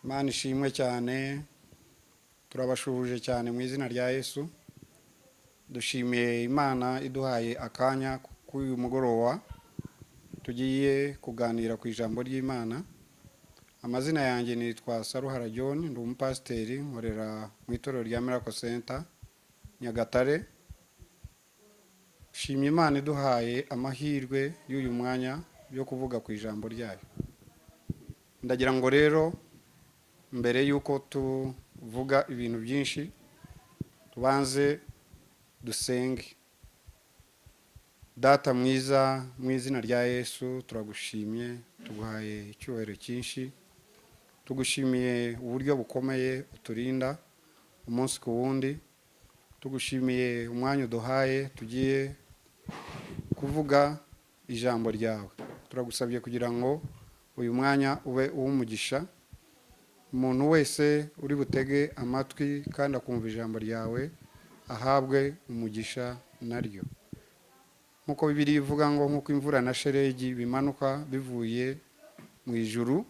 Imana ishimwe cyane, turabashubuje cyane mu izina rya Yesu. Dushimiye Imana iduhaye akanya k'uyu mugoroba tugiye kuganira ku ijambo ry'Imana. Amazina yanjye nitwa Saruhara John, ndi umupasiteri nkorera mu itorero rya Miracle Center Nyagatare. Shimye Imana iduhaye amahirwe y'uyu mwanya yo kuvuga ku ijambo ryayo. Ndagira ngo rero mbere yuko tuvuga ibintu byinshi tubanze dusenge. Data mwiza, mu izina rya Yesu turagushimye, tuguhaye icyubahiro cyinshi, tugushimiye uburyo bukomeye uturinda umunsi ku wundi, tugushimiye umwanya uduhaye tugiye kuvuga ijambo ryawe. Turagusabye kugira ngo uyu mwanya ube uw'umugisha, umuntu wese uri butege amatwi kandi akumva ijambo ryawe ahabwe umugisha naryo. Nkuko Bibiliya ivuga ngo nkuko imvura na shelegi bimanuka bivuye mu ijuru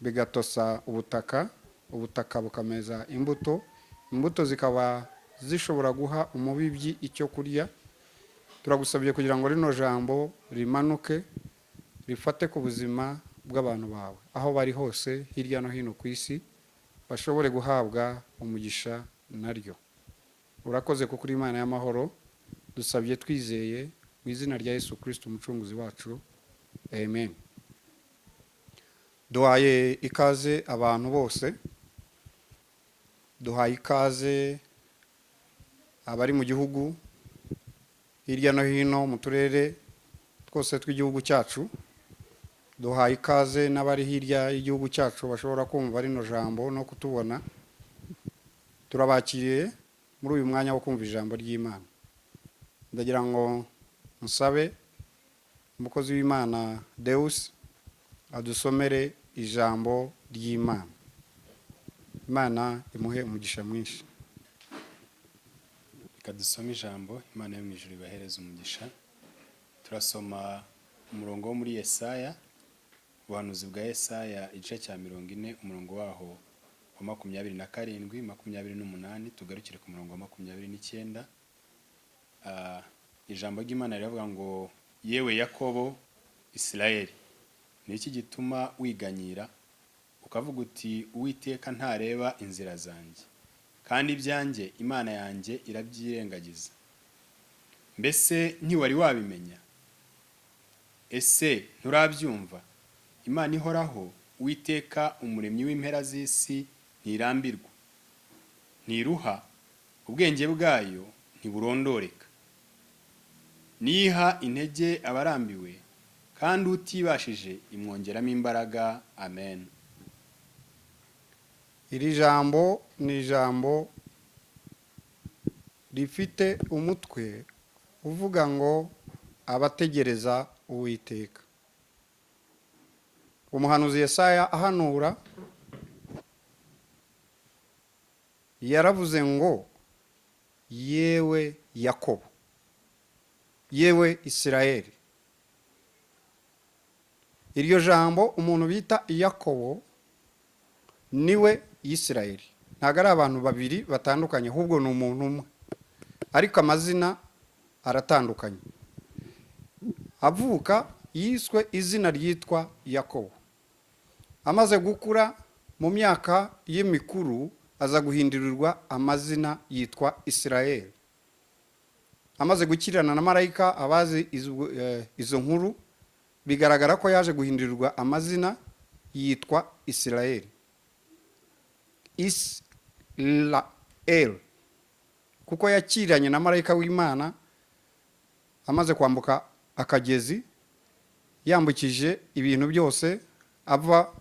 bigatosa ubutaka, ubutaka bukameza imbuto, imbuto zikaba zishobora guha umubibyi icyo kurya. Turagusabye kugira ngo rino jambo rimanuke rifate ku buzima bw'abantu bawe aho bari hose hirya no hino ku isi, bashobore guhabwa umugisha naryo. Urakoze kuko uri Imana y'amahoro, dusabye twizeye mu izina rya Yesu Kristo umucunguzi wacu, amen. Duhaye ikaze abantu bose, duhaye ikaze abari mu gihugu hirya no hino mu turere twose tw'igihugu cyacu, duhaye ikaze n'abari hirya y'igihugu cyacu bashobora kumva rino jambo no kutubona. Turabakiriye muri uyu mwanya wo kumva ijambo ry'Imana. Ndagira ngo musabe umukozi w'Imana Deus adusomere ijambo ry'Imana. Imana imuhe umugisha mwinshi. Reka dusome ijambo, Imana yo mu ijuru ibahereze umugisha. Turasoma umurongo wo muri Yesaya, ubuhanuzi bwa Yesaya igice cya 40 umurongo waho wa 27, 28, tugarukire ku murongo wa 29. Ijambo ry'Imana riravuga ngo, yewe Yakobo Isirayeli, ni iki gituma wiganyira ukavuga uti Uwiteka ntareba inzira zanjye, kandi ibyanjye Imana yanjye irabyirengagiza? Mbese ntiwari wabimenya? Ese nturabyumva? Imana ihoraho, Uwiteka umuremyi w'impera z'isi, ntirambirwa, ntiruha, ubwenge bwayo ntiburondoreka. Niha intege abarambiwe, kandi utibashije imwongeramo imbaraga. Amen. Iri jambo ni ijambo rifite umutwe uvuga ngo abategereza Uwiteka. Umuhanuzi Yesaya ahanura yaravuze ngo, yewe Yakobo, yewe Isirayeli. Iryo jambo umuntu bita Yakobo niwe Isirayeli. Ntabwo ari abantu babiri batandukanye, ahubwo ni umuntu umwe, ariko amazina aratandukanye. Avuka yiswe izina ryitwa Yakobo. Amaze gukura mu myaka y'imikuru aza guhindurirwa amazina yitwa Isirayeli. Amaze gukirana na marayika, abazi izo nkuru bigaragara ko yaje guhindurirwa amazina yitwa Isirayeli. Israel, kuko yakiranye na marayika w'Imana amaze kwambuka akagezi, yambukije ibintu byose ava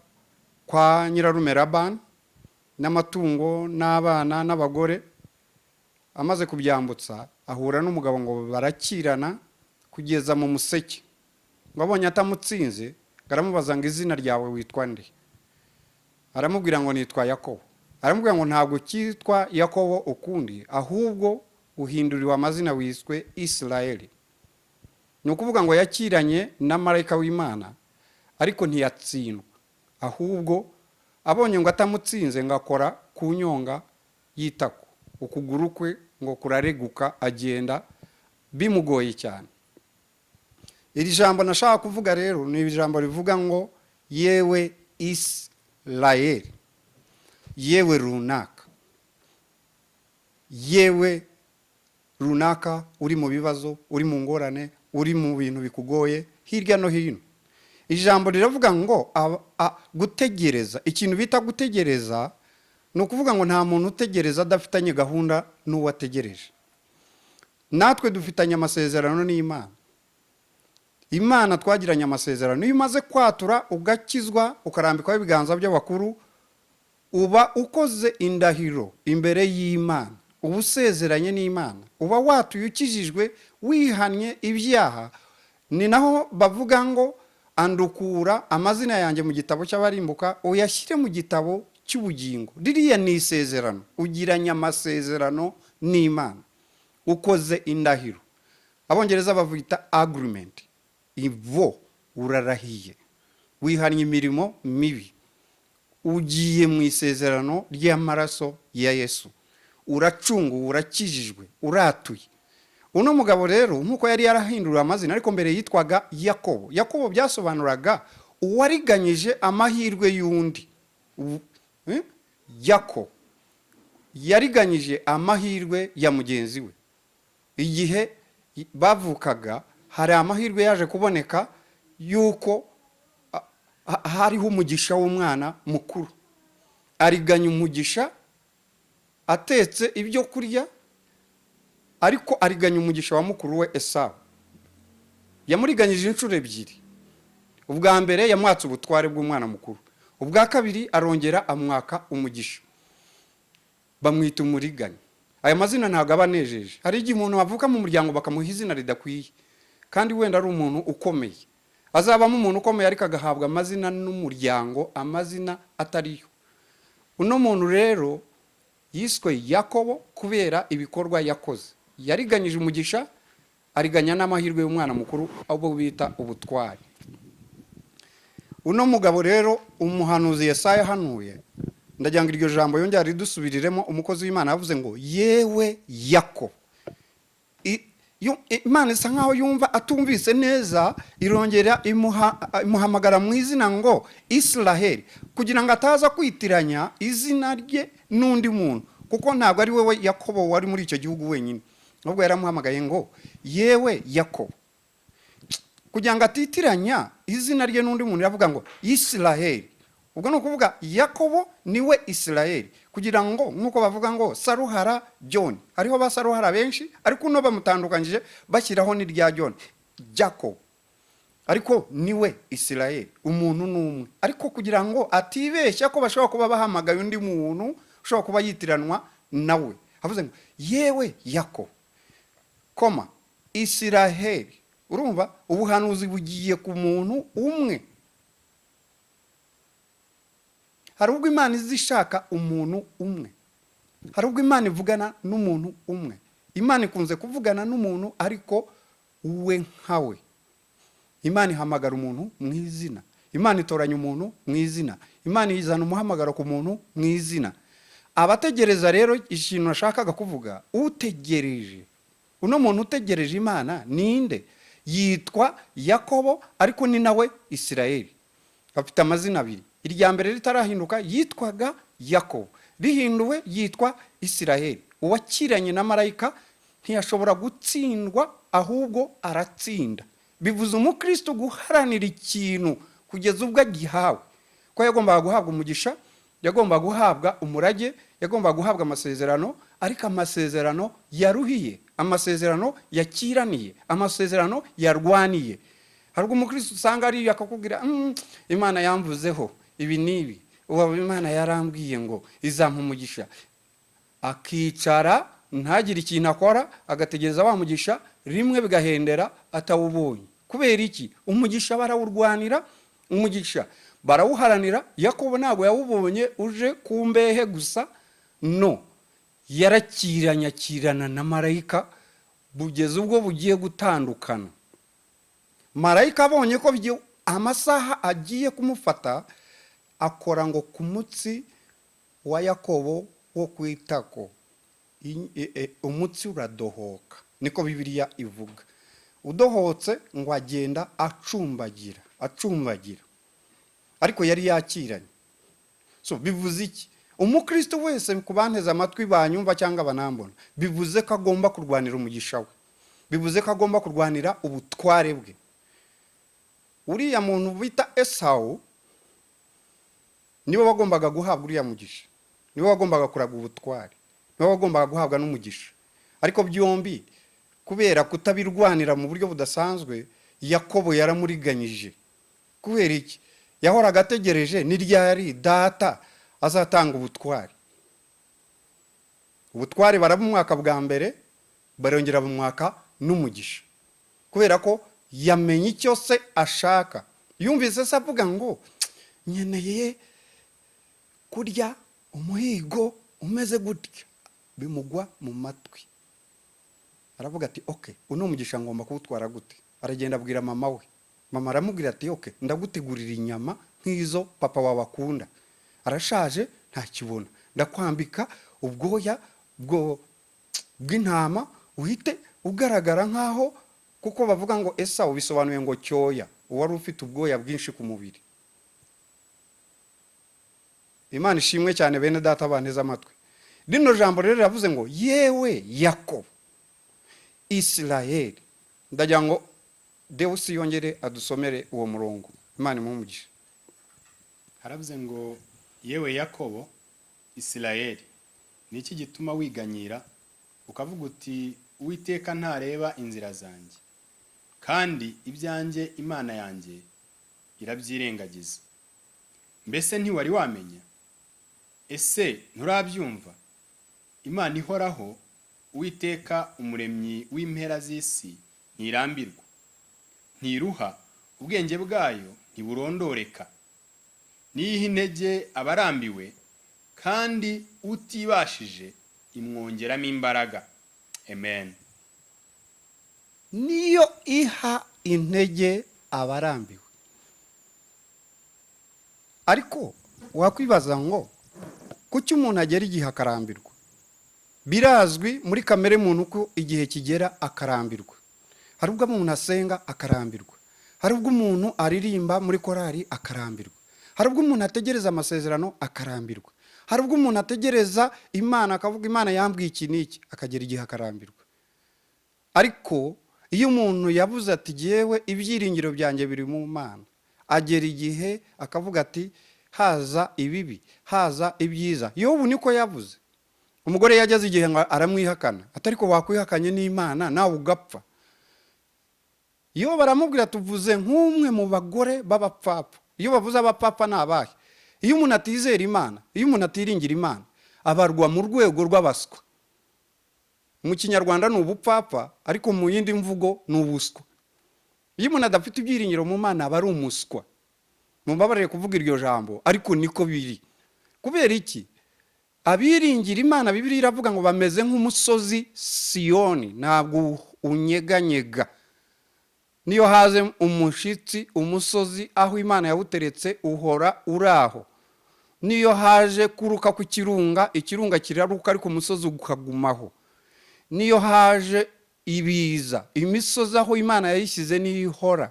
kwa nyirarume Labani n'amatungo n'abana n'abagore. Amaze kubyambutsa ahura n'umugabo ngo barakirana kugeza mu museke. Ngo abonye atamutsinze, aramubaza ngo izina ryawe witwa nde? Aramubwira ngo nitwa Yakobo. Aramubwira ngo ntabwo cyitwa Yakobo ukundi, ahubwo uhinduriwe amazina wiswe Isirayeli. Ni ukuvuga ngo yakiranye na marayika w'Imana ariko ntiyatsindwa, ahubwo abonye ngo atamutsinze ngo akora ku nyonga y'itako, ukuguru kwe ngo kurareguka, agenda bimugoye cyane. Iri jambo nashaka kuvuga rero ni ijambo rivuga ngo yewe Isirayeli, yewe runaka, yewe runaka uri mu bibazo, uri mu ngorane, uri mu bintu bikugoye hirya no hino. Ijambo riravuga ngo gutegereza. Ikintu bita gutegereza ni ukuvuga ngo nta muntu utegereza adafitanye gahunda n'uwategereje. Natwe dufitanye amasezerano n'Imana. Imana twagiranye amasezerano. Iyo umaze kwatura ugakizwa ukarambikwaho ibiganza by'abakuru, uba ukoze indahiro imbere y'Imana, uba usezeranye n'Imana, uba watuye ukijijwe wihannye ibyaha. Ni naho bavuga ngo andukura amazina yanjye mu gitabo cy'abarimbuka uyashyire mu gitabo cy'ubugingo. Ririya ni isezerano, ugiranye amasezerano n'Imana, ukoze indahiro. Abongereza bavuga agreement. Ivo urarahiye, wihannye imirimo mibi, ugiye mu isezerano ry'amaraso ya Yesu, uracunguwe, urakijijwe, uratuye. Uno mugabo rero nkuko yari yarahinduriwe amazina, ariko mbere yitwaga Yakobo. Yakobo byasobanuraga uwariganyije amahirwe y'undi. Yakobo yariganyije amahirwe ya mugenzi we. Igihe bavukaga hari amahirwe yaje kuboneka yuko hariho umugisha w'umwana mukuru. Ariganya umugisha atetse ibyo kurya, ariko ariganya umugisha wa mukuru we Esawu. Yamuriganyije inshuro ebyiri. Ubwa mbere yamwatse ubutware bw'umwana mukuru, ubwa kabiri arongera amwaka umugisha. Bamwita umuriganya. Aya mazina ntabwo abanejeje. Hari igihe umuntu avuka mu muryango bakamuha izina ridakwiye, kandi wenda ari umuntu ukomeye, azabamo umuntu ukomeye ariko agahabwa amazina n'umuryango, amazina atariyo. Uno muntu rero yiswe Yakobo kubera ibikorwa yakoze. Yariganyije umugisha, ariganya n'amahirwe y'umwana mukuru, abo bita ubutware. Uno mugabo rero umuhanuzi Yesaya hanuye, ndagira ngo iryo jambo yongera ridusubiriremo. Umukozi w'Imana yavuze ngo yewe Yakobo. Imana isa nkaho yumva atumvise neza, irongera imuhamagara mu izina ngo Isirayeli, kugira ngo ataza kwitiranya izina rye n'undi muntu, kuko ntabwo ari wewe Yakobo wari muri icyo gihugu wenyine, ahubwo yaramuhamagaye ngo yewe Yakobo, kugira ngo atitiranya izina rye n'undi muntu. Yavuga ngo Isirayeli, ubwo ni ukuvuga Yakobo niwe Isirayeli, kugira ngo nkuko bavuga ngo Saruhara John, hariho ba Saruhara benshi, ariko no bamutandukanyije bashyiraho n'irya John, Jacob, ariko niwe Isirayeli, umuntu n'umwe. Ariko kugira ngo atibeshya ko bashobora kuba bahamagaye undi muntu ushobora kuba yitiranwa nawe, havuze ngo yewe Yakobo, koma Isirayeli. Urumva ubuhanuzi bugiye ku muntu umwe. Hari ubwo Imana izishaka umuntu umwe, hari ubwo Imana ivugana n'umuntu umwe. Imana ikunze kuvugana n'umuntu ariko we nkawe. Imana ihamagara umuntu mu izina, Imana itoranya umuntu mu izina, Imana izana umuhamagaro ku muntu mu izina. Abategereza rero ikintu nashakaga kuvuga, utegereje, uno muntu utegereje Imana ninde? Yitwa Yakobo, ariko ni nawe Isirayeli. Afite amazina abiri. Irya mbere ritarahinduka yitwaga Yakobo, rihinduwe yitwa Isirayeli. Uwakiranye na marayika ntiyashobora gutsindwa, ahubwo aratsinda. Bivuze umukristo guharanira ikintu kugeza ubwo agihawe, ko yagombaga guhabwa umugisha, yagombaga guhabwa umurage, yagombaga guhabwa amasezerano, ariko amasezerano yaruhiye, amasezerano yakiraniye, amasezerano yarwaniye. Hari ubwo umukristo usanga ari akakubwira Imana yamvuzeho ibi nibi, ubu Imana yarambwiye ngo izampa umugisha, akicara ntagire ikintu akora, agategereza wa mugisha, rimwe bigahendera atawubonye. Kubera iki? Umugisha barawurwanira, umugisha barawuharanira. Yakobo ntabwo yawubonye uje ku mbehe gusa, no, yarakirana na marayika bugeze ubwo bugiye gutandukana. Marayika abonye ko amasaha agiye kumufata, akora ngo ku mutsi wa Yakobo wo kwitako umutsi uradohoka, niko Bibiliya ivuga. Udohotse ngo agenda acumbagira. Ariko yari yakiranye. So bivuze iki? Umukristo wese kubanteza amatwi banyumva cyangwa banambona, bivuze ko agomba kurwanira umugisha we. Bivuze ko agomba kurwanira ubutware bwe. Uriya muntu bita Esau niwe wagombaga guhabwa uriya mugisha. Niwe wagombaga kuraga ubutware. Niwe wagombaga guhabwa n'umugisha. Ariko byombi kubera kutabirwanira mu buryo budasanzwe, Yakobo yaramuriganyije. Kubera iki? Yahoraga ategereje ni ryari data azatanga ubutware. Ubutware barabumwaka bwa mbere, barongera bumwaka n'umugisha. Kubera ko yamenye icyo se ashaka. Yumvise se avuga ngo nyeneye kurya umuhigo umeze gutya, bimugwa mu matwi. Aravuga ati okay, uno mugisha ngomba kuwutwara gute? Aragenda abwira mama we. Mama aramubwira ati okay, ndagutegurira inyama nk'izo papa wawe akunda. Arashaje ntakibona, ndakwambika ubwoya bw'intama uhite ugaragara nkaho, kuko bavuga ngo Esau bisobanuye ngo cyoya, uwari ufite ubwoya bwinshi ku mubiri. Imana ishimwe cyane bene data banteze amatwi. Rino jambo rero ravuze ngo yewe Yakobo Israel. Ndagira ngo Deus yongere adusomere uwo murongo. Imana imumugishe. Haravuze ngo yewe Yakobo Isirayeli, niki gituma wiganyira ukavuga uti Uwiteka ntareba inzira zanjye, kandi ibyanjye Imana yanjye irabyirengagiza? Mbese ntiwari wamenya? Ese nturabyumva? Imana ihoraho, Uwiteka umuremyi w'impera z'isi, ntirambirwa, ntiruha, ubwenge bwayo ntiburondoreka. Niyiha intege abarambiwe, kandi utibashije imwongeramo imbaraga. Amen. Niyo iha intege abarambiwe. Ariko wakwibaza ngo kuki umuntu agera igihe akarambirwa? Birazwi muri kamere muntu ko igihe kigera akarambirwa. Hari ubwo umuntu asenga akarambirwa. Hari ubwo umuntu aririmba muri korari akarambirwa. Hari ubwo umuntu ategereza amasezerano akarambirwa. Hari ubwo umuntu ategereza Imana akavuga Imana yambwiye iki n'iki, akagera igihe akarambirwa. Ariko iyo umuntu yavuze ati yewe ibyiringiro byanjye biri mu Mana, agera igihe akavuga ati haza ibibi, haza ibyiza. Yobu niko yavuze. Umugore yageze igihe aramwihakana, atariko wakwihakanye n'Imana nawe ugapfa. Iyo baramubwira tuvuze nk'umwe mu bagore b'abapfapfa. Iyo bavuze abapfapfa nabahe? Iyo umuntu atizera Imana, iyo umuntu atiringira Imana, abarwa mu rwego rw'abaswa. Mu Kinyarwanda ni ubupfapfa, ariko mu yindi mvugo ni ubuswa. Iyo umuntu adafite ibyiringiro mu Mana aba ari umuswa. Mumbabarire kuvuga iryo jambo, ariko niko biri. Kubera iki? Abiringira Imana, Bibiliya iravuga ngo bameze nk'umusozi Siyoni, ntabwo unyeganyega. Niyo haze umushitsi umusozi aho Imana yawuteretse uhora uraho. Niyo haje kuruka ku kirunga, ikirunga kiraruka ariko umusozi ukagumaho. Niyo haje ibiza, imisozi aho Imana yayishyize nihora.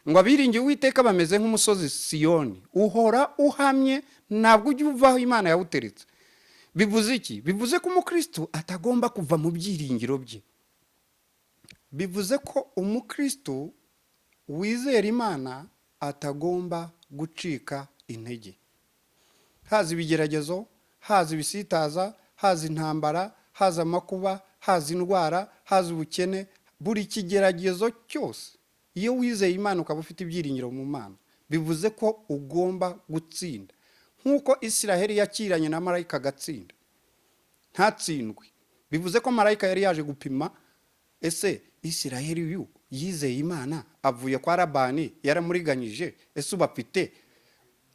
Ngo abiringiye Uwiteka bameze nk'umusozi Siyoni, uhora uhamye, ntabwo ujya uvaho Imana yawuteretse. Bivuze iki? Bivuze ko umukristo atagomba kuva mu byiringiro bye. Bivuze ko umukristo wizera Imana atagomba gucika intege. Haza ibigeragezo, haza ibisitaza, haza intambara, haza amakuba, haza indwara, haza ubukene, buri kigeragezo cyose, iyo wizeye Imana ukaba ufite ibyiringiro mu Mana, bivuze ko ugomba gutsinda. Nkuko Isiraheli yakiranye na marayika agatsinda, ntatsindwe. Bivuze ko marayika yari yaje gupima, ese Isiraheli uyu yizeye Imana, avuye kwa Labani yaramuriganyije, ese ubafite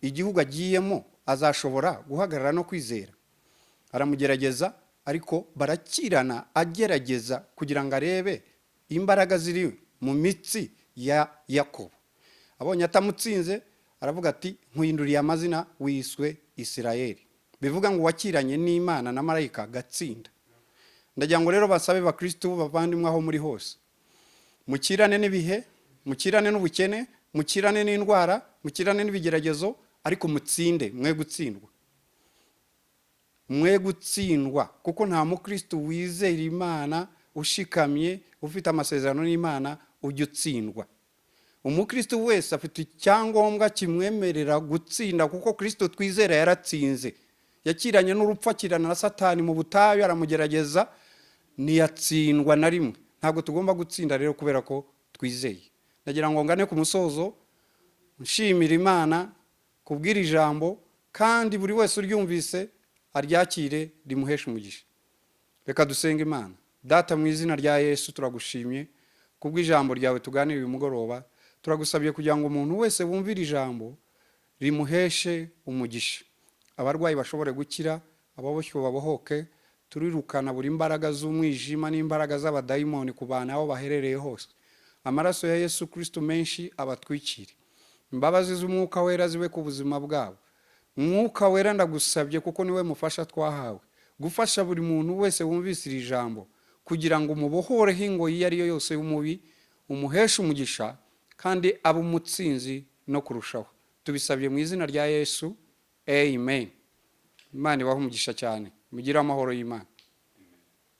igihugu agiyemo azashobora guhagarara no kwizera? Aramugerageza, ariko barakirana agerageza kugira ngo arebe imbaraga ziri mu mitsi ya Yakobo. Abonye atamutsinze aravuga ati nkuhinduriye amazina wiswe Isirayeli, bivuga ngo wakiranye n'Imana na marayika gatsinda. Ndagira ngo rero basabe bakristo bavandimwe aho muri hose, mukirane n'ibihe, mukirane n'ubukene, mukirane n'indwara, mukirane n'ibigeragezo, ariko mutsinde, mwe gutsindwa. Mwe gutsindwa, kuko nta mukristo wizera Imana ushikamye ufite amasezerano n'Imana ujya utsindwa. Umukristo wese afite icyangombwa kimwemerera gutsinda, kuko Kristo twizera yaratsinze. Yakiranye n'urupfu, akirana na Satani mu butayu, aramugerageza ntiyatsindwa na rimwe. Ntabwo tugomba gutsinda rero kubera ko twizeye. Ndagira ngo ngane ku musozo nshimira Imana kubwira ijambo, kandi buri wese uryumvise aryakire rimuhesha umugisha. Reka dusenga Imana. Data, mu izina rya Yesu turagushimye kubw'ijambo ryawe tuganira uyu mugoroba. Turagusabye kugira ngo umuntu wese wumvira ijambo rimuheshe umugisha. Abarwayi bashobore gukira, ababoshye babohoke. Turirukana buri imbaraga z'umwijima n'imbaraga z'abadayimoni ku bantu aho baherereye hose. Amaraso ya Yesu Kristo menshi abatwikire. Imbabazi z'Umwuka Wera zibe ku buzima bwabo. Mwuka Wera ndagusabye, kuko niwe mufasha twahawe, gufasha buri muntu wese wumvise iri jambo, kugira ngo umubohoreho ingoyi iyo ari yo yose y'umubi, umuheshe umugisha, kandi abe umutsinzi no kurushaho. Tubisabye mu izina rya Yesu, amen. Imana ibahe umugisha cyane, mugire amahoro y'Imana.